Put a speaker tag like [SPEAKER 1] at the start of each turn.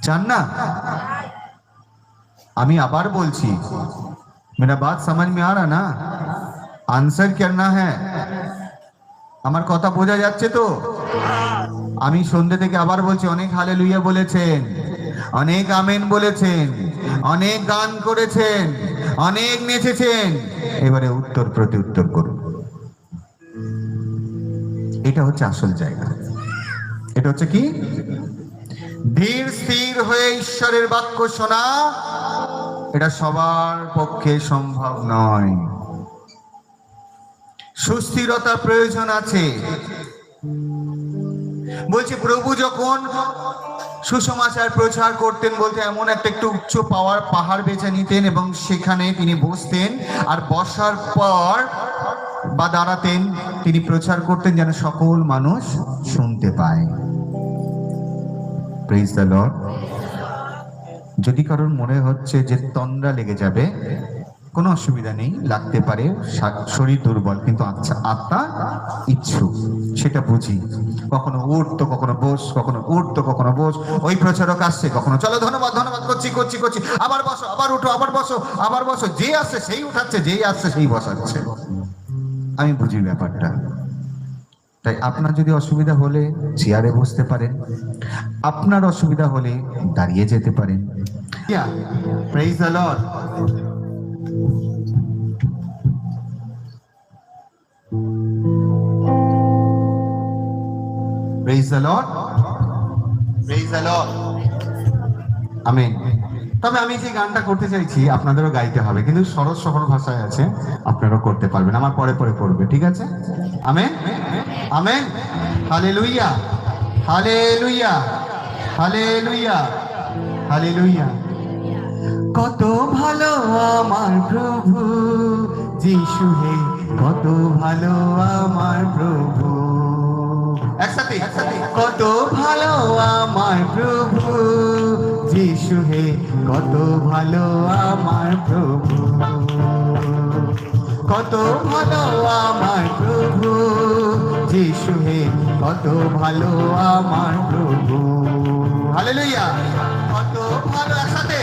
[SPEAKER 1] चान ना? আমি আবার বলছি, मेरा बात समझ में आ रहा ना? आंसर करना है। আমার কথা বোঝা যাচ্ছে তো? আমি সন্ধ্যে থেকে আবার বলছি, অনেক হালেলুয়া বলেছেন, অনেক আমেন বলেছেন, অনেক গান করেছেন, অনেক নেচেছেন, এবারে উত্তর প্রতি উত্তর করুন। এটা হচ্ছে আসল জায়গা। এটা হচ্ছে কি? ধীর স্থির হয়ে ঈশ্বরের বাক্য শোনা, এটা সবার পক্ষে সম্ভব নয়। সুস্থিরতার প্রয়োজন আছে। বলছি, প্রভু যখন সুসমাচার প্রচার করতেন, বলতে এমন একটু উচ্চ পাহাড় বেছে নিতেন এবং সেখানে তিনি বসতেন, আর বসার পর বা দাঁড়াতেন, তিনি প্রচার করতেন যেন সকল মানুষ শুনতে পায়। Praise the lord. যদি কারোর মনে হচ্ছে যে তন্দ্রা লেগে যাবে, কোনো অসুবিধা নেই, লাগতে পারে, শরীর দুর্বল কিন্তু আত্মা ইচ্ছুক, সেটা বুঝি। কখনো উঠতো কখনো বস, কখনো উঠতো কখনো বস। ওই প্রচারক আসছে, কখনো চলো ধন্যবাদ ধন্যবাদ করছি করছি করছি, আবার বসো, আবার উঠো, আবার বসো, আবার বসো। যে আসছে সেই উঠাচ্ছে, যেই আসছে সেই বসাচ্ছে। আমি বুঝি ব্যাপারটা। তাই আপনার যদি অসুবিধা হলে চেয়ারে বসতে পারেন, আপনার অসুবিধা হলে দাঁড়িয়ে যেতে পারেন। Praise the lord. Praise the lord, praise the lord, amen. তবে আমি যে গানটা করতে চাইছি আপনাদেরও গাইতে হবে, কিন্তু সরল সরল ভাষায় আছে, আপনারাও করতে পারবেন, আমার পরে পরে করবে, ঠিক আছে? Amen amen. Hallelujah hallelujah hallelujah hallelujah. কত ভালো আমার প্রভু যিশু হে, কত ভালো আমার প্রভু। একসাথে একসাথে। কত ভালো আমার প্রভু যিশু হে, কত ভালো আমার প্রভু, কত ভালো আমার প্রভু যিশু হে, কত ভালো আমার প্রভু। হালেলুয়া। কত ভালো, একসাথে।